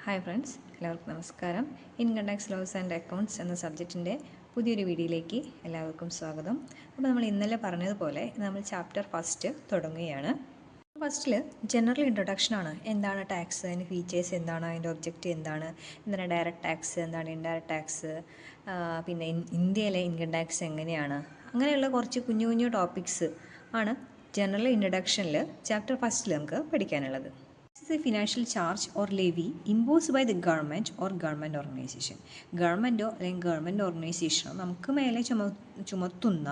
Hi friends, എല്ലാവർക്കും നമസ്കാരം. Income tax laws and accounts എന്ന സബ്ജക്റ്റിൻ്റെ പുതിയൊരു വീഡിയോയിലേക്ക് എല്ലാവർക്കും സ്വാഗതം. അപ്പോൾ നമ്മൾ ഇന്നലെ പറഞ്ഞതുപോലെ നമ്മൾ ചാപ്റ്റർ ഫസ്റ്റ് തുടങ്ങുകയാണ്. ഫസ്റ്റിൽ ജനറൽ ഇൻട്രൊഡക്ഷനാണ്. എന്താണ് ടാക്സ്, അതിൻ്റെ ഫീച്ചേഴ്സ് എന്താണ്, അതിൻ്റെ ഒബ്ജക്റ്റ് എന്താണ് ഡയറക്റ്റ് ടാക്സ്, എന്താണ് ഇൻഡയറക്റ്റ് ടാക്സ്, പിന്നെ ഇന്ത്യയിലെ ഇൻകം ടാക്സ് എങ്ങനെയാണ്, അങ്ങനെയുള്ള കുറച്ച് കുഞ്ഞു കുഞ്ഞു ടോപ്പിക്സ് ആണ് ജനറൽ ഇൻട്രൊഡക്ഷനിൽ ചാപ്റ്റർ ഫസ്റ്റിൽ നമുക്ക് പഠിക്കാനുള്ളത്. This is a financial charge or levy imposed by the government or government organization. ഗവൺമെൻറ്റോ അല്ലെങ്കിൽ ഗവൺമെൻറ് ഓർഗനൈസേഷനോ നമുക്ക് മേലെ ചുമത്തുന്ന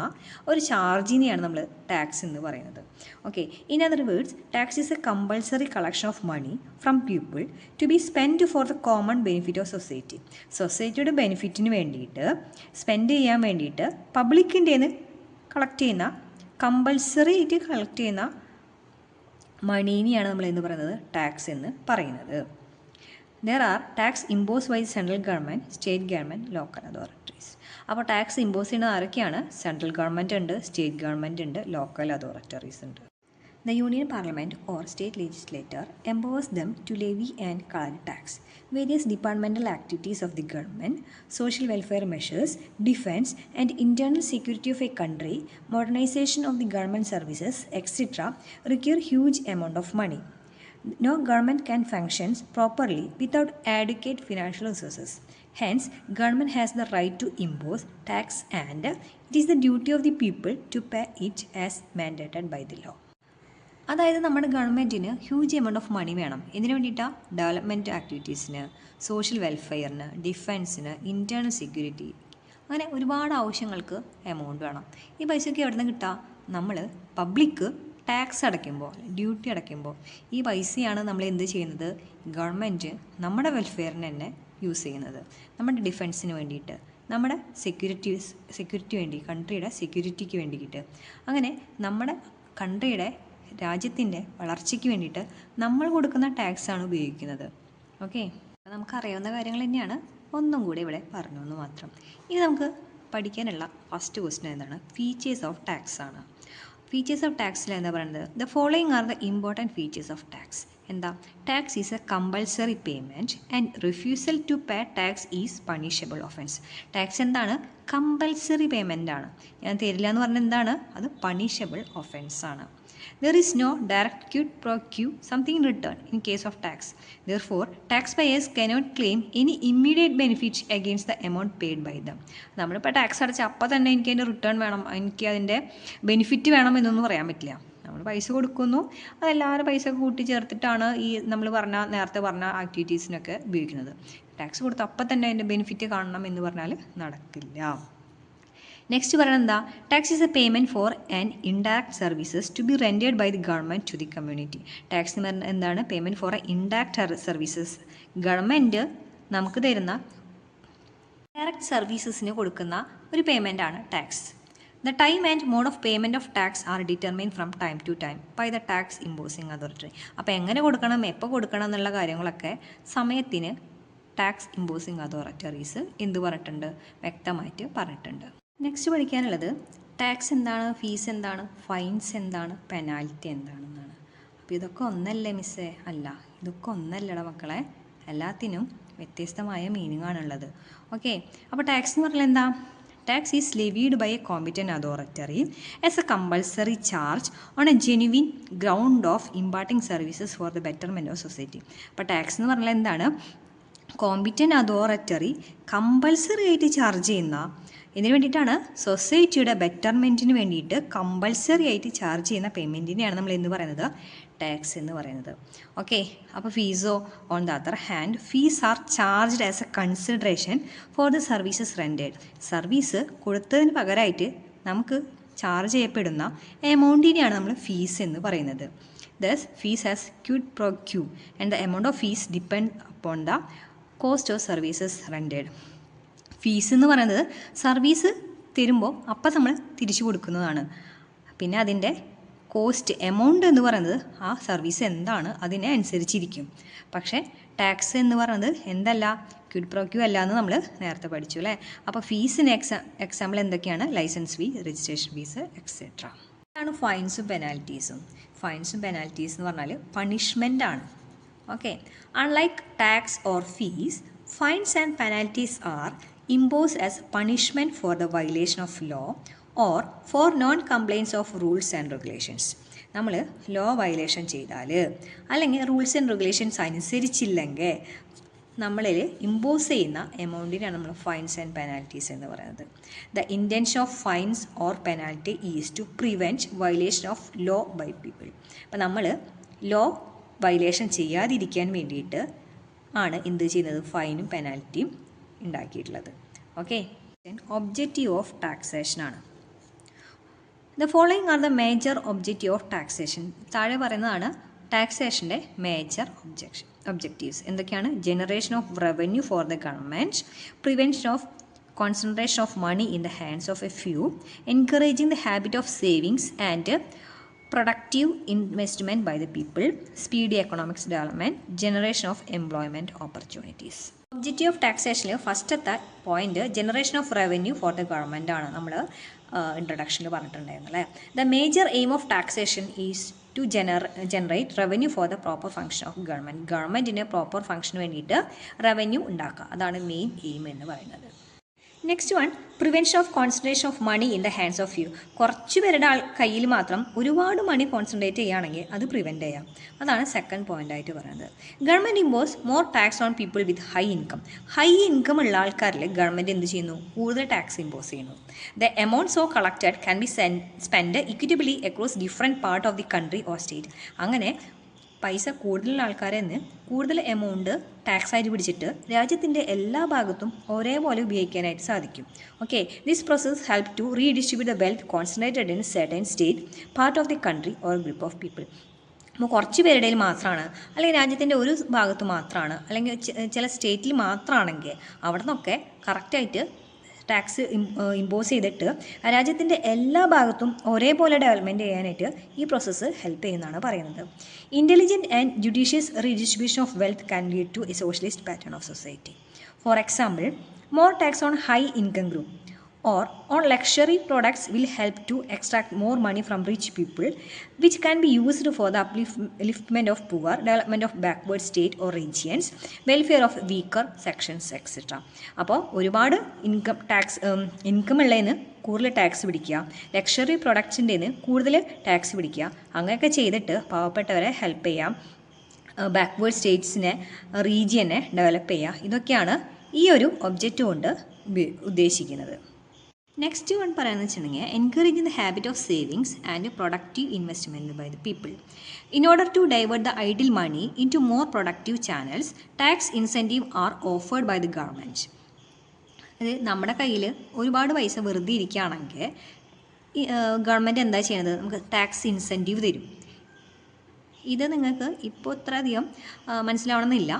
ഒരു ചാർജിനെയാണ് നമ്മൾ ടാക്സ് എന്ന് പറയുന്നത്. Okay, in other words, tax is a compulsory collection of money from people to be spend for the common benefit of society. സൊസൈറ്റിയുടെ ബെനിഫിറ്റിന് വേണ്ടിയിട്ട് സ്പെൻഡ് ചെയ്യാൻ വേണ്ടിയിട്ട് പബ്ലിക്കിൻ്റെന്ന് കളക്ട് ചെയ്യുന്ന, കമ്പൾസറി ആയിട്ട് കളക്ട് ചെയ്യുന്ന മണീനെയാണ് നമ്മൾ എന്ന് പറയുന്നത് ടാക്സ് എന്ന് പറയുന്നത്. There are tax impose by central government, state government, local authorities. അപ്പോൾ ടാക്സ് ഇമ്പോസ് ചെയ്യുന്നത് ആരൊക്കെയാണ്? സെൻട്രൽ ഗവൺമെൻറ് ഉണ്ട്, സ്റ്റേറ്റ് ഗവൺമെൻറ് ഉണ്ട്, ലോക്കൽ അതോറിറ്റീസ് ഉണ്ട്. The Union Parliament or state legislature empowers them to levy and collect tax. Various departmental activities of the government, social welfare measures, defense and internal security of a country, modernization of the government services, etc. require huge amount of money. No government can function properly without adequate financial resources. Hence, government has the right to impose tax and it is the duty of the people to pay it as mandated by the law. അതായത് നമ്മുടെ ഗവൺമെൻറ്റിന് huge amount of money വേണം. ഇതിനു വേണ്ടിയിട്ടാണ് development ആക്ടിവിറ്റീസിന്, social വെൽഫെയറിന്, ഡിഫെൻസിന്, internal security, അങ്ങനെ ഒരുപാട് ആവശ്യങ്ങൾക്ക് amount വേണം. ഈ പൈസയ്ക്ക് എവിടെ നിന്ന് കിട്ടുക? നമ്മൾ പബ്ലിക്ക് ടാക്സ് അടയ്ക്കുമ്പോൾ, ഡ്യൂട്ടി അടയ്ക്കുമ്പോൾ ഈ പൈസയാണ് നമ്മൾ എന്ത് ചെയ്യുന്നത്? ഗവൺമെൻറ് നമ്മുടെ വെൽഫെയറിന് തന്നെ യൂസ് ചെയ്യുന്നത്, നമ്മുടെ ഡിഫെൻസിന് വേണ്ടിയിട്ട്, നമ്മുടെ സെക്യൂരിറ്റി വേണ്ടി, കൺട്രിയുടെ സെക്യൂരിറ്റിക്ക് വേണ്ടിയിട്ട്, അങ്ങനെ നമ്മുടെ കൺട്രിയുടെ രാജ്യത്തിൻ്റെ വളർച്ചയ്ക്ക് വേണ്ടിയിട്ട് നമ്മൾ കൊടുക്കുന്ന ടാക്സാണ് ഉപയോഗിക്കുന്നത്. ഓക്കെ, നമുക്കറിയാവുന്ന കാര്യങ്ങൾ തന്നെയാണ്, ഒന്നും കൂടി ഇവിടെ പറഞ്ഞു എന്ന് മാത്രം. ഇനി നമുക്ക് പഠിക്കാനുള്ള ഫസ്റ്റ് ക്വസ്റ്റ്യൻ എന്താണ്? ഫീച്ചേഴ്സ് ഓഫ് ടാക്സ് ആണ്. ഫീച്ചേഴ്സ് ഓഫ് ടാക്സിൽ എന്താ പറയുന്നത്? The following are the important features of tax. എന്താ? Tax is a compulsory payment and refusal to pay tax is punishable offence. Tax എന്താണ്? കമ്പൾസറി പേയ്മെൻ്റ് ആണ്. ഞാൻ തരില്ല എന്ന് പറഞ്ഞാൽ എന്താണ്? അത് പണിഷബിൾ ഒഫൻസ് ആണ്. There is no direct quid pro quo, something in return in case of tax. Therefore, taxpayers cannot claim any immediate benefit against the amount paid by them. നമ്മളിപ്പോൾ tax അടച്ച അപ്പം തന്നെ എനിക്ക് അതിൻ്റെ റിട്ടേൺ വേണം, എനിക്ക് അതിൻ്റെ ബെനിഫിറ്റ് വേണം എന്നൊന്നും പറയാൻ പറ്റില്ല. നമ്മൾ പൈസ കൊടുക്കുന്നു, അതെല്ലാവരും പൈസ കൂട്ടി ചേർത്തിട്ടാണ് ഈ നമ്മൾ നേരത്തെ പറഞ്ഞ ആക്ടിവിറ്റീസിനൊക്കെ ഉപയോഗിക്കുന്നത്. ടാക്സ് കൊടുത്ത് അപ്പം തന്നെ അതിൻ്റെ ബെനിഫിറ്റ് കാണണം എന്ന് പറഞ്ഞാൽ നടക്കില്ല. നെക്സ്റ്റ് പറയുന്നത് എന്താ? Tax is a payment for and indirect services to be rendered by the government to the community. Tax എന്ന് പറഞ്ഞാൽ എന്താണ്? Payment for indirect services. Government നമുക്ക് തരുന്ന ഡയറക്റ്റ് സർവീസസിന് കൊടുക്കുന്ന ഒരു പേയ്മെൻ്റ് ആണ് tax. The time and mode of payment of tax are determine from time to time by the tax imposing authority. അപ്പോൾ എങ്ങനെ കൊടുക്കണം, എപ്പോൾ കൊടുക്കണം എന്നുള്ള കാര്യങ്ങളൊക്കെ സമയത്തിന് ടാക്സ് ഇമ്പോസിങ് അതോറിറ്ററീസ് എന്ത് പറഞ്ഞിട്ടുണ്ട്? വ്യക്തമായിട്ട് പറഞ്ഞിട്ടുണ്ട്. നെക്സ്റ്റ് പഠിക്കാനുള്ളത് ടാക്സ് എന്താണ്, ഫീസ് എന്താണ്, ഫൈൻസ് എന്താണ്, പെനാൽറ്റി എന്താണെന്നാണ്. അപ്പോൾ ഇതൊക്കെ ഒന്നല്ലേ മിസ്സേ? അല്ല, ഇതൊക്കെ ഒന്നല്ലട മക്കളെ, എല്ലാത്തിനും വ്യത്യസ്തമായ മീനിങ് ആണുള്ളത്. ഓക്കെ, അപ്പോൾ ടാക്സ് എന്ന് പറഞ്ഞാൽ എന്താ? Tax is levied by a competent authority as a compulsory charge on a genuine ground of imparting services for the betterment of society. അപ്പോൾ ടാക്സ് എന്ന് പറഞ്ഞാൽ എന്താണ്? കോമ്പിറ്റൻറ്റ് അതോറിറ്റി കമ്പൾസറി ആയിട്ട് ചാർജ് ചെയ്യുന്ന, ഇതിന് വേണ്ടിയിട്ടാണ് സൊസൈറ്റിയുടെ ബെറ്റർമെൻറ്റിന് വേണ്ടിയിട്ട് കമ്പൾസറി ആയിട്ട് ചാർജ് ചെയ്യുന്ന പേയ്മെൻറ്റിനെയാണ് നമ്മൾ എന്ന് പറയുന്നത് ടാക്സ് എന്ന് പറയുന്നത്. ഓക്കെ, അപ്പോൾ ഫീസോ? On the other hand, fees are charged as a consideration for the services rendered. Service കൊടുത്തതിന് പകരമായിട്ട് നമുക്ക് ചാർജ് ചെയ്യപ്പെടുന്ന എമൗണ്ടിനെയാണ് നമ്മൾ ഫീസ് എന്ന് പറയുന്നത്. Thus fees has quid pro quo and the amount of fees depend upon the cost of services rendered. Fees എന്ന് പറയുന്നത് service തരുമ്പോൾ അപ്പം നമ്മൾ തിരിച്ചു കൊടുക്കുന്നതാണ്. പിന്നെ അതിൻ്റെ കോസ്റ്റ്, എമൗണ്ട് എന്ന് പറയുന്നത് ആ സർവീസ് എന്താണ് അതിനെ അനുസരിച്ചിരിക്കും. പക്ഷേ ടാക്സ് എന്ന് പറയുന്നത് എന്തല്ല? ക്വിഡ് പ്രോ ക്യൂ അല്ല എന്ന് നമ്മൾ നേരത്തെ പഠിച്ചു അല്ലേ? അപ്പോൾ ഫീസിന് എക്സാമ്പിൾ എന്തൊക്കെയാണ്? License fee, registration fees, etcetera. ഇതാണ് ഫൈൻസും പെനാൽറ്റീസും. ഫൈൻസും പെനാൽറ്റീസ് എന്ന് പറഞ്ഞാൽ പണിഷ്മെൻ്റ് ആണ്. Okay, unlike tax or fees, fines and penalties are imposed as punishment for the violation of law or for non-compliance of rules and regulations. നമ്മൾ law violation ചെയ്താൽ അല്ലെങ്കിൽ rules and regulations അനുസരിച്ചില്ലെങ്കിൽ നമ്മളിൽ impose ചെയ്യുന്ന എമൗണ്ടിനാണ് നമ്മൾ finds and penalties എന്ന് പറയുന്നത്. The intention of fines or penalty is to prevent violation of law by people. അപ്പോൾ നമ്മൾ ലോ വയലേഷൻ ചെയ്യാതിരിക്കാൻ വേണ്ടിയിട്ട് ആണ് എന്ത് ചെയ്യുന്നത്, ഫൈനും പെനാൽറ്റിയും ഉണ്ടാക്കിയിട്ടുള്ളത്. ഓക്കെ, ഒബ്ജക്റ്റീവ് ഓഫ് ടാക്സേഷൻ ആണ്. The following are the major objective of taxation. താഴെ പറയുന്നതാണ് ടാക്സേഷൻ്റെ മേജർ ഒബ്ജക്റ്റീവ്സ്. എന്തൊക്കെയാണ്? Generation of revenue for the government, prevention of concentration of money in the hands of a few, encouraging the habit of savings and productive investment by the people, speedy economic development, generation of employment opportunities. Objective of ടാക്സേഷനിൽ ഫസ്റ്റത്തെ point generation of revenue for the government ആണ്. നമ്മൾ ഇൻട്രൊഡക്ഷനിൽ പറഞ്ഞിട്ടുണ്ടായിരുന്നു അല്ലേ. The major aim of taxation is to generate revenue for the proper function of government. ഗവൺമെൻറ്റിന് proper ഫംഗ്ഷന് വേണ്ടിയിട്ട് റവന്യൂ ഉണ്ടാക്കുക, അതാണ് മെയിൻ എയിം എന്ന് പറയുന്നത്. Next one, prevention of concentration of money in the hands of you. കുറച്ച് പേരുടെ കയ്യിൽ മാത്രം ഒരുപാട് മണി കോൺസെൻട്രേറ്റ് ചെയ്യുകയാണെങ്കിൽ അത് പ്രിവെൻറ്റ് ചെയ്യാം, അതാണ് സെക്കൻഡ് പോയിൻ്റ് ആയിട്ട് പറയുന്നത്. Government impose more tax on people with high income. High income ഉള്ള ആൾക്കാരിൽ ഗവൺമെൻറ് എന്ത് ചെയ്യുന്നു, കൂടുതൽ ടാക്സ് ഇമ്പോസ് ചെയ്യുന്നു. The amount so collected can be spend equitably across different part of the country or state. അങ്ങനെ പൈസ കൂടുതലുള്ള ആൾക്കാരെ നിന്ന് കൂടുതൽ എമൗണ്ട് ടാക്സ് ആയിട്ട് പിടിച്ചിട്ട് രാജ്യത്തിൻ്റെ എല്ലാ ഭാഗത്തും ഒരേപോലെ ഉപയോഗിക്കാനായിട്ട് സാധിക്കും. Okay, this process help to redistribute the wealth concentrated in certain state part of the country or group of people. അപ്പോൾ കുറച്ച് പേരുടെ മാത്രമാണ്, അല്ലെങ്കിൽ രാജ്യത്തിൻ്റെ ഒരു ഭാഗത്ത് മാത്രമാണ്, അല്ലെങ്കിൽ ചില സ്റ്റേറ്റിൽ മാത്രമാണെങ്കിൽ അവിടെ നിന്നൊക്കെ കറക്റ്റായിട്ട് ടാക്സ് ഇമ്പോസ് ചെയ്തിട്ട് രാജ്യത്തിൻ്റെ എല്ലാ ഭാഗത്തും ഒരേപോലെ ഡെവലപ്മെൻറ്റ് ചെയ്യാനായിട്ട് ഈ പ്രോസസ്സ് ഹെൽപ്പ് ചെയ്യുന്നതാണ് പറയുന്നത്. Intelligent and judicious redistribution of wealth can lead to a socialist pattern of society. For example, more tax on high income group or on luxury products will help to extract more money from rich people, which can be used for the upliftment of poor, development of backward state or regions, welfare of weaker sections, etc. അപ്പോൾ ഒരുപാട് income ഉള്ളതിന് കൂടുതൽ tax പിടിക്കുക, luxury പ്രൊഡക്ട്സിൻ്റെ കൂടുതൽ tax പിടിക്കുക, അങ്ങനെയൊക്കെ ചെയ്തിട്ട് പാവപ്പെട്ടവരെ ഹെൽപ്പ് ചെയ്യാം, ബാക്ക്വേർഡ് സ്റ്റേറ്റ്സിനെ റീജിയനെ ഡെവലപ്പ് ചെയ്യുക. ഇതൊക്കെയാണ് ഈ ഒരു ഒബ്ജക്റ്റ് കൊണ്ട് ഉദ്ദേശിക്കുന്നത്. നെക്സ്റ്റ് വൺ പറയാമെന്ന് വെച്ചിട്ടുണ്ടെങ്കിൽ encouraging the habit of savings and productive investment by the people. In order to divert the idle money into more productive channels, tax incentive are offered by the government. അത് നമ്മുടെ കയ്യിൽ ഒരുപാട് പൈസ വെറുതെ ഇരിക്കുകയാണെങ്കിൽ government എന്താ ചെയ്യുന്നത്, നമുക്ക് ടാക്സ് ഇൻസെൻറ്റീവ് തരും. ഇത് നിങ്ങൾക്ക് ഇപ്പോൾ ഇത്ര അധികം മനസ്സിലാവണമെന്നില്ല,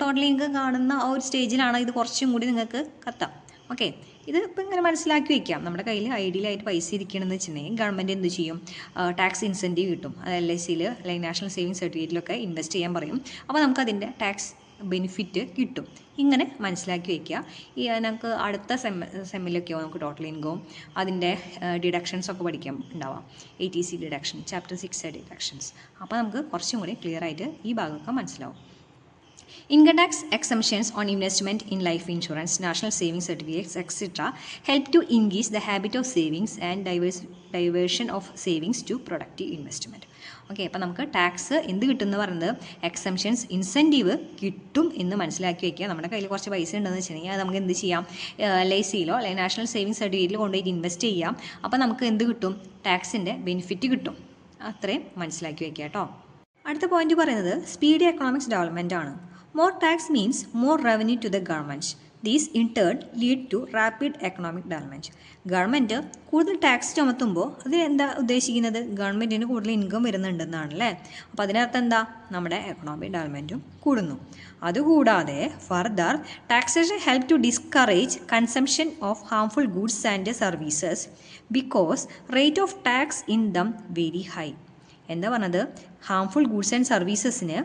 ടോട്ടലി നിങ്ങൾക്ക് കാണുന്ന ആ ഒരു സ്റ്റേജിലാണ് ഇത് കുറച്ചും കൂടി നിങ്ങൾക്ക് കത്താം. ഓക്കെ, ഇത് ഇപ്പോൾ ഇങ്ങനെ മനസ്സിലാക്കി വയ്ക്കാം. നമ്മുടെ കയ്യിൽ ഐഡിയലായിട്ട് പൈസ ഇരിക്കണമെന്ന് വെച്ചിട്ടുണ്ടെങ്കിൽ ഗവൺമെൻറ് എന്ത് ചെയ്യും, ടാക്സ് ഇൻസെൻറ്റീവ് കിട്ടും. അത് LICയിൽ അല്ലെങ്കിൽ നാഷണൽ സേവിങ്സ് സർട്ടിഫിക്കറ്റിലൊക്കെ ഇൻവെസ്റ്റ് ചെയ്യാൻ പറയും. അപ്പോൾ നമുക്കതിൻ്റെ ടാക്സ് ബെനിഫിറ്റ് കിട്ടും. ഇങ്ങനെ മനസ്സിലാക്കി വയ്ക്കുക. നമുക്ക് അടുത്ത സെമ്മിലൊക്കെയോ നമുക്ക് ടോട്ടൽ ഇൻകവും അതിൻ്റെ ഡിഡക്ഷൻസൊക്കെ പഠിക്കാൻ ഉണ്ടാവാം. ATC deduction, chapter 6 deductions. അപ്പോൾ നമുക്ക് കുറച്ചും കൂടി ക്ലിയർ ആയിട്ട് ഈ ഭാഗമൊക്കെ മനസ്സിലാവും. Income tax exemptions on investment in life insurance, national savings certificates, etc. help to increase the habit of savings and diversion of savings to productive investment. Okay, അപ്പോൾ നമുക്ക് ടാക്സ് എന്ത് കിട്ടുമെന്ന് പറയുന്നത് എക്സംഷൻസ്, ഇൻസെൻറ്റീവ് കിട്ടും എന്ന് മനസ്സിലാക്കി വയ്ക്കുക. നമ്മുടെ കയ്യിൽ കുറച്ച് പൈസ ഉണ്ടെന്ന് വെച്ചിട്ടുണ്ടെങ്കിൽ അത് നമുക്ക് എന്ത് ചെയ്യാം, LICയിലോ അല്ലെങ്കിൽ നാഷണൽ സേവിങ്സ് സർട്ടിഫിക്കറ്റിലോ കൊണ്ടുപോയിട്ട് ഇൻവെസ്റ്റ് ചെയ്യാം. അപ്പോൾ നമുക്ക് എന്ത് കിട്ടും, ടാക്സിൻ്റെ ബെനിഫിറ്റ് കിട്ടും. അത്രയും മനസ്സിലാക്കി വയ്ക്കുക കേട്ടോ. അടുത്ത പോയിന്റ് പറയുന്നത് സ്പീഡി എക്കണോമിക്സ് ഡെവലപ്മെൻ്റ് ആണ്. More tax means more revenue to the government. These in turn lead to rapid economic development. Government കൂടുതൽ ടാക്സ് ചുമത്തുമ്പോൾ അതിനെന്താ ഉദ്ദേശിക്കുന്നത്, ഗവൺമെൻറ്റിന് കൂടുതൽ ഇൻകം വരുന്നുണ്ടെന്നാണല്ലേ. അപ്പോൾ അതിനർത്ഥം എന്താ, നമ്മുടെ എക്കണോമിക് ഡെവലപ്മെൻറ്റും കൂടുന്നു. അതുകൂടാതെ further taxation help to discourage consumption of harmful goods and services because rate of tax in them very high. എന്താ പറഞ്ഞത്, ഹാംഫുൾ ഗുഡ്സ് ആൻഡ് സർവീസസിന്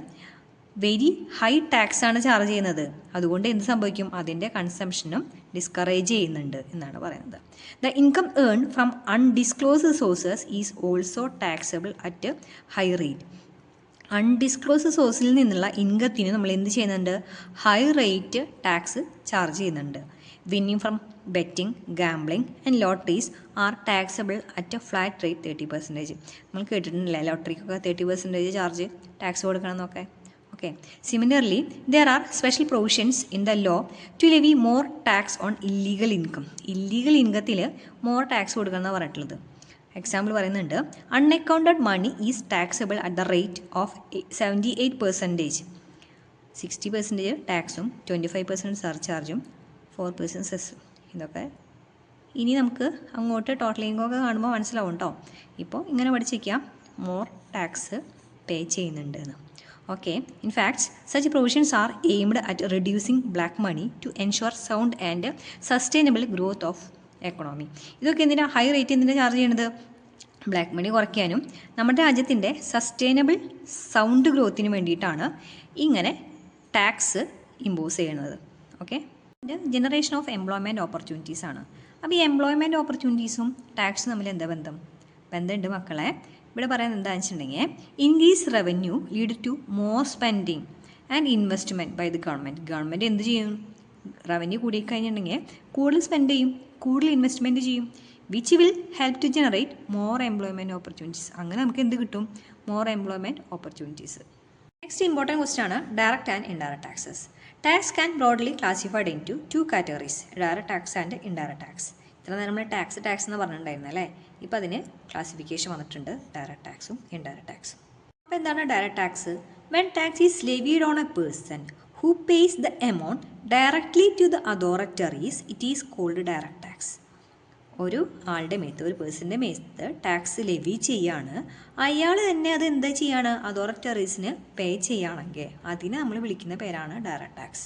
വെരി ഹൈ ടാക്സ് ആണ് ചാർജ് ചെയ്യുന്നത്. അതുകൊണ്ട് എന്ത് സംഭവിക്കും, അതിൻ്റെ കൺസംഷനും ഡിസ്കറേജ് ചെയ്യുന്നുണ്ട് എന്നാണ് പറയുന്നത്. The income earn from undisclosed sources is also taxable at high rate. Undisclose സോഴ്സിൽ നിന്നുള്ള ഇൻകത്തിന് നമ്മൾ എന്ത് ചെയ്യുന്നുണ്ട്? ഹൈ റേറ്റ് ടാക്സ് ചാർജ് ചെയ്യുന്നുണ്ട്. Winning from betting, gambling and lotteries are taxable at a flat rate 30%. നമ്മൾ കേട്ടിട്ടുണ്ടല്ലേ ലോട്ടറിക്കൊക്കെ 30% ചാർജ് ടാക്സ് കൊടുക്കണം എന്നൊക്കെ. Okay. Similarly there are special provisions in the law to levy more tax on illegal income. Illegal ഇൻകത്തിൽ more tax കൊടുക്കണം എന്നാണ് പറഞ്ഞിട്ടുള്ളത്. Example പറയുന്നുണ്ട്, unaccounted money is taxable at the rate of 78%. 60% ടാക്സും 25% സർചാർജും 4% സെസ്സും. ഇതൊക്കെ ഇനി നമുക്ക് അങ്ങോട്ട് ടോട്ടൽ ഇൻകമൊക്കെ കാണുമ്പോൾ മനസ്സിലാവും കേട്ടോ. ഇപ്പോൾ ഇങ്ങനെ പഠിച്ചിരിക്കാം മോർ ടാക്സ് പേ ചെയ്യുന്നുണ്ട് എന്ന്. Okay. In facts such provisions are aimed at reducing black money to ensure sound and sustainable growth of economy. ഇതൊക്കെ എന്തിനാണ് ഹൈ റേറ്റ് എന്തിനാണ് ചാർജ് ചെയ്യണത്? ബ്ലാക്ക് മണി കുറയ്ക്കാനും നമ്മുടെ രാജ്യത്തിൻ്റെ സസ്റ്റൈനബിൾ സൗണ്ട് ഗ്രോത്തിന് വേണ്ടിയിട്ടാണ് ഇങ്ങനെ ടാക്സ് ഇമ്പോസ് ചെയ്യുന്നത്. Okay. Generation of employment opportunities ആണ്. അപ്പോൾ ഈ എംപ്ലോയ്മെൻറ്റ് ഓപ്പർച്യൂണിറ്റീസും ടാക്സും തമ്മിൽ എന്താ ബന്ധമുണ്ട് മക്കളെ. ഇവിടെ പറയുന്നത് എന്താണെന്ന് വെച്ചിട്ടുണ്ടെങ്കിൽ, increase revenue lead to more spending and investment by the government. Government എന്ത് ചെയ്യും? റവന്യൂ കൂടിക്കഴിഞ്ഞിട്ടുണ്ടെങ്കിൽ കൂടുതൽ സ്പെൻഡ് ചെയ്യും, കൂടുതൽ ഇൻവെസ്റ്റ്മെൻറ്റ് ചെയ്യും, which will help to generate more employment opportunities. അങ്ങനെ നമുക്ക് എന്ത് കിട്ടും? More employment opportunities. Next important question ആണ് direct and indirect taxes. Tax can broadly classified in two categories, direct tax and indirect tax. ഇത്ര നേരം നമ്മൾ tax എന്ന് പറഞ്ഞിട്ടുണ്ടായിരുന്നു അല്ലേ. ഇപ്പോൾ അതിന് ക്ലാസിഫിക്കേഷൻ വന്നിട്ടുണ്ട്, ഡയറക്റ്റ് ടാക്സും ഇൻഡയറക്റ്റ് ടാക്സും. അപ്പോൾ എന്താണ് direct tax? When tax is levied on A person who pays the amount directly to the authorities, it is called direct tax. ഒരു ആളുടെ മേത്ത്, ഒരു പേഴ്സൻ്റെ മേത്ത് ടാക്സ് ലെവി ചെയ്യാണ്, അയാൾ തന്നെ അത് എന്താ ചെയ്യാണ്? അതോറിറ്ററീസിന് പേ ചെയ്യുകയാണെങ്കിൽ അതിനെ നമ്മൾ വിളിക്കുന്ന പേരാണ് direct tax.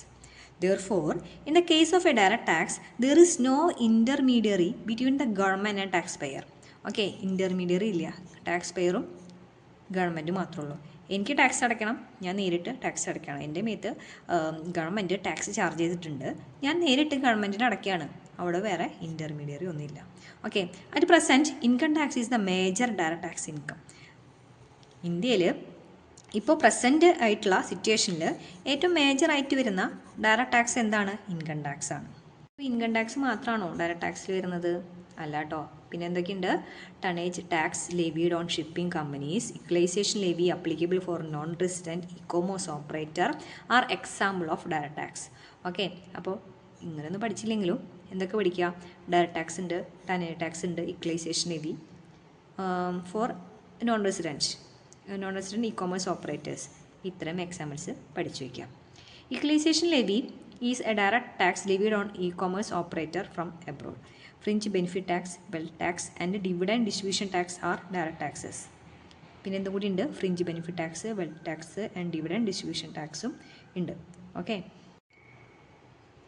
Therefore, in the case of a direct tax, there is no intermediary between the government and taxpayer. Okay, intermediary ഇല്ല, ടാക്സ് പെയറും ഗവൺമെൻറ്റും മാത്രമേ ഉള്ളൂ. എനിക്ക് ടാക്സ് അടയ്ക്കണം, ഞാൻ നേരിട്ട് ടാക്സ് അടയ്ക്കണം. എൻ്റെ മേത്ത് ഗവൺമെൻറ് ടാക്സ് ചാർജ് ചെയ്തിട്ടുണ്ട്, ഞാൻ നേരിട്ട് ഗവൺമെൻറ്റിന് അടയ്ക്കുകയാണ്. അവിടെ വേറെ ഇൻ്റർമീഡിയറി ഒന്നുമില്ല. Okay. At present income tax is the major direct tax income. ഇന്ത്യയിൽ ഇപ്പോൾ പ്രസൻറ്റ് ആയിട്ടുള്ള സിറ്റുവേഷനിൽ ഏറ്റവും മേജറായിട്ട് വരുന്ന ഡയറക്റ്റ് ടാക്സ് എന്താണ്? ഇൻകം ടാക്സ് ആണ്. അപ്പോൾ ഇൻകം ടാക്സ് മാത്രമാണോ ഡയറക്റ്റ് ടാക്സിൽ വരുന്നത്? അല്ല കേട്ടോ. പിന്നെ എന്തൊക്കെയുണ്ട്? Tonnage tax levied on shipping companies, equalisation levy applicable for non resident e-commerce operator are example of direct tax. Okay. അപ്പോൾ ഇങ്ങനെയൊന്നും പഠിച്ചില്ലെങ്കിലും എന്തൊക്കെ പഠിക്കുക? ഡയറക്റ്റ് ടാക്സ് ഉണ്ട്, ടണേജ് ടാക്സ് ഉണ്ട്, equalisation levy for non resident e-commerce operators. ഇത്തരം examples പഠിച്ചു വയ്ക്കാം. Equalisation levy is a direct tax levied on e-commerce operator from abroad. Fringe benefit tax, wealth tax and dividend distribution tax are direct taxes. പിന്നെ എന്തും കൂടി ഉണ്ട്? Fringe benefit tax, wealth tax and dividend distribution ടാക്സും ഉണ്ട്. Okay.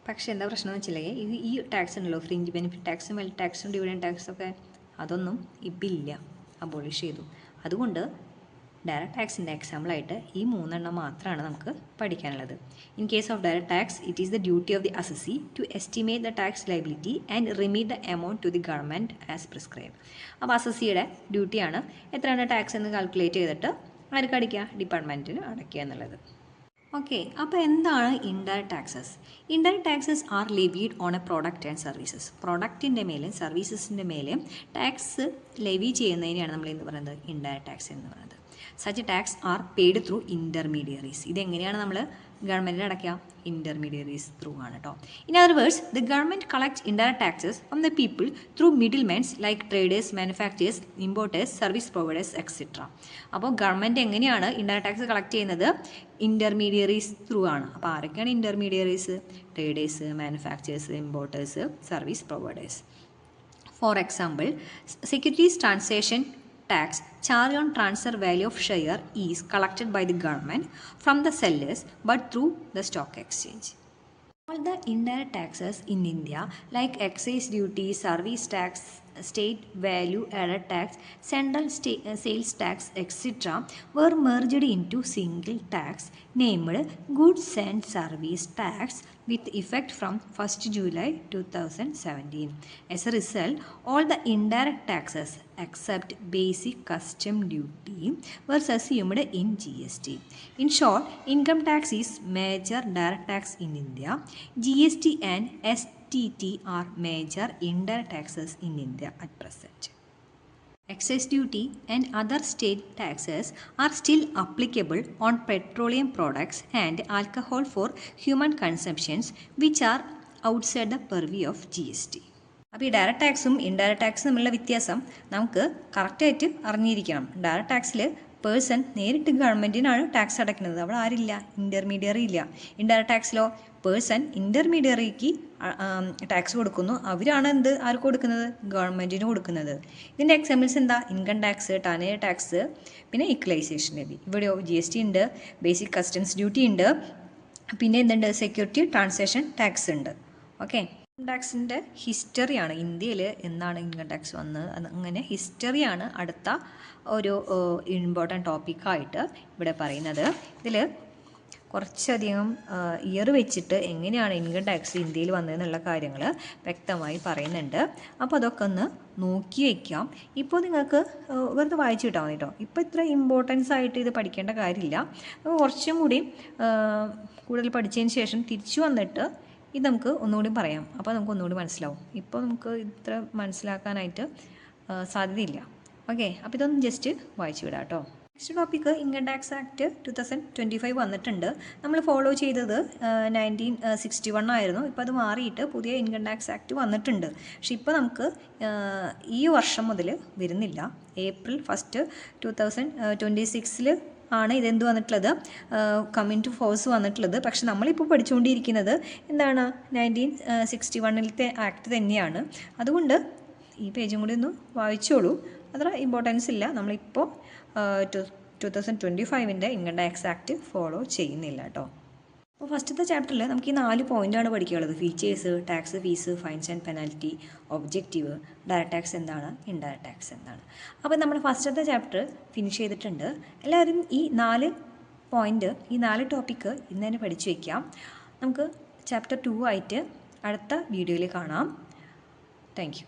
പക്ഷേ എന്താ പ്രശ്നം എന്ന് വെച്ചില്ലെങ്കിൽ ഈ ടാക്സ് ഉണ്ടല്ലോ, ഫ്രിഞ്ച് ബെനിഫിറ്റ് ടാക്സും വെൽത്ത് ടാക്സും ഡിവിഡൻഡ് ടാക്സൊക്കെ, അതൊന്നും ഇപ്പം ഇല്ല, അബോളിഷ് ചെയ്തു. അതുകൊണ്ട് ഡയറക്റ്റ് ടാക്സിൻ്റെ എക്സാമ്പിളായിട്ട് ഈ 3 എണ്ണം മാത്രമാണ് നമുക്ക് പഠിക്കാനുള്ളത്. In case of direct tax, it is the duty of the assessee to estimate the tax liability and remit the amount to the government as prescribe. അപ്പോൾ അസസിയുടെ ഡ്യൂട്ടിയാണ് എത്രയാണ് ടാക്സ് എന്ന് കാൽക്കുലേറ്റ് ചെയ്തിട്ട് ആർക്ക് അടയ്ക്കുക? ഡിപ്പാർട്ട്മെൻറ്റിന് അടയ്ക്കുക എന്നുള്ളത്. ഓക്കെ. അപ്പോൾ എന്താണ് indirect taxes? Indirect taxes are levied on a product and services. പ്രോഡക്റ്റിൻ്റെ മേലെയും സർവീസസിൻ്റെ മേലെയും ടാക്സ് ലെവി ചെയ്യുന്നതിനെയാണ് നമ്മൾ എന്ന് പറയുന്നത് ഇൻഡയറക്റ്റ് ടാക്സ് എന്ന് പറയുന്നത്. Such tax are paid through intermediaries. ഇതെങ്ങനെയാണ് നമ്മൾ ഗവൺമെൻറ്റിന് അടയ്ക്കുക? ഇൻ്റർമീഡിയറീസ് ത്രൂ ആണ് കേട്ടോ. In other words, the government collects indirect taxes from the people through middle men's like traders, manufacturers, importers, service providers etcetera. അപ്പോൾ government എങ്ങനെയാണ് ഇൻഡയറക്റ്റ് ടാക്സ് കളക്ട് ചെയ്യുന്നത്? Intermediaries through ആണ്. അപ്പോൾ ആരൊക്കെയാണ് intermediaries? Traders, manufacturers, importers, service providers. For example, securities transaction tax charge on transfer value of share is collected by the government from the sellers but through the stock exchange. All the indirect taxes in India like excise duty, service tax state value added tax, central sales tax, etc. were merged into single tax named Goods and Service Tax with effect from 1st July 2017. As a result, all the indirect taxes except basic custom duty were assumed in GST. In short, income tax is major direct tax in India. GST and STT are major indirect taxes in India at present. Excise duty and other state taxes are still applicable on petroleum products and alcohol for human consumptions, which are outside the purview of GST. അപ്പോൾ ഈ direct ടാക്സും indirect ടാക്സും തമ്മിലുള്ള വ്യത്യാസം നമുക്ക് കറക്റ്റായിട്ട് അറിഞ്ഞിരിക്കണം. Direct ടാക്സിൽ person നേരിട്ട് ഗവൺമെൻറ്റിനാണ് ടാക്സ് അടയ്ക്കുന്നത്, അവിടെ ആരില്ല, ഇൻ്റർമീഡിയറി ഇല്ല. ഇൻഡയറക്റ്റ് ടാക്സിലോ പേഴ്സൺ ഇൻ്റർമീഡിയറിക്ക് ടാക്സ് കൊടുക്കുന്നു, അവരാണ് ആർക്ക് കൊടുക്കുന്നത്, ഗവൺമെൻറ്റിന് കൊടുക്കുന്നത്. ഇതിൻ്റെ എക്സാമ്പിൾസ് എന്താ, ഇൻകം ടാക്സ്, ടനേജ് ടാക്സ്, പിന്നെ ഇക്വലൈസേഷൻ ലെവി. ഇവിടെയോ GST ഉണ്ട്, ബേസിക് കസ്റ്റംസ് ഡ്യൂട്ടി ഉണ്ട്, പിന്നെ എന്തുണ്ട്, സെക്യൂരിറ്റി ട്രാൻസാക്ഷൻ ടാക്സ് ഉണ്ട്. ഓക്കെ, ഇൻകം ടാക്സിൻ്റെ ഹിസ്റ്ററിയാണ്, ഇന്ത്യയിൽ എന്നാണ് ഇൻകം ടാക്സ് വന്നത് അങ്ങനെ ഹിസ്റ്ററിയാണ് അടുത്ത ഒരു ഇമ്പോർട്ടൻ്റ് ടോപ്പിക്കായിട്ട് ഇവിടെ പറയുന്നത്. ഇതിൽ കുറച്ചധികം ഇയർ വെച്ചിട്ട് എങ്ങനെയാണ് ഇൻകം ടാക്സ് ഇന്ത്യയിൽ വന്നതെന്നുള്ള കാര്യങ്ങൾ വ്യക്തമായി പറയുന്നുണ്ട്. അപ്പോൾ അതൊക്കെ ഒന്ന് നോക്കി വയ്ക്കാം. ഇപ്പോൾ നിങ്ങൾക്ക് വെറുതെ വായിച്ചു കിട്ടാൽ മതി കേട്ടോ. ഇപ്പോൾ ഇത്ര ഇമ്പോർട്ടൻസ് ആയിട്ട് ഇത് പഠിക്കേണ്ട കാര്യമില്ല. കുറച്ചും കൂടി കൂടുതൽ പഠിച്ചതിന് ശേഷം തിരിച്ചു വന്നിട്ട് ഇത് നമുക്ക് ഒന്നുകൂടി പറയാം. അപ്പോൾ നമുക്ക് ഒന്നുകൂടി മനസ്സിലാവും. ഇപ്പോൾ നമുക്ക് ഇത്ര മനസ്സിലാക്കാനായിട്ട് സാധ്യതയില്ല. ഓക്കെ, അപ്പോൾ ഇതൊന്ന് ജസ്റ്റ് വായിച്ചു വിടാം കേട്ടോ. Next topic income tax act 2025 വന്നിട്ടുണ്ട്. നമ്മൾ ഫോളോ ചെയ്തത് 1961 ആയിരുന്നു. ഇപ്പോൾ അത് മാറിയിട്ട് പുതിയ ഇൻകം ടാക്സ് ആക്ട് വന്നിട്ടുണ്ട്. പക്ഷെ ഇപ്പോൾ നമുക്ക് ഈ വർഷം മുതൽ വരുന്നില്ല. April 1, 2026 ആണ് ഇതെന്ത് വന്നിട്ടുള്ളത്, കമ്മിങ് ടു ഫോഴ്സ് വന്നിട്ടുള്ളത്. പക്ഷെ നമ്മളിപ്പോൾ പഠിച്ചുകൊണ്ടിരിക്കുന്നത് എന്താണ്, 1961 ആക്ട് തന്നെയാണ്. അതുകൊണ്ട് ഈ പേജും കൂടി ഒന്ന് വായിച്ചോളൂ, അത്ര ഇമ്പോർട്ടൻസ് ഇല്ല. നമ്മളിപ്പോൾ 2025 ഇൻകം ടാക്സ് ആക്ട് ഫോളോ ചെയ്യുന്നില്ല കേട്ടോ. അപ്പോൾ ഫസ്റ്റത്തെ ചാപ്റ്ററിൽ നമുക്ക് ഈ 4 പോയിൻ്റാണ് പഠിക്കാനുള്ളത്. Features, tax, fees, finds and penalty, objective, direct tax എന്താണ്, ഇൻഡയറക്റ്റ് ടാക്സ് എന്താണ്. അപ്പോൾ നമ്മൾ ഫസ്റ്റത്തെ ചാപ്റ്റർ ഫിനിഷ് ചെയ്തിട്ടുണ്ട്. എല്ലാവരും ഈ 4 പോയിൻ്റ്, ഈ 4 ടോപ്പിക്ക് ഇന്ന് തന്നെ പഠിച്ചു വയ്ക്കാം. നമുക്ക് ചാപ്റ്റർ 2 ആയിട്ട് അടുത്ത വീഡിയോയിൽ കാണാം. Thank you.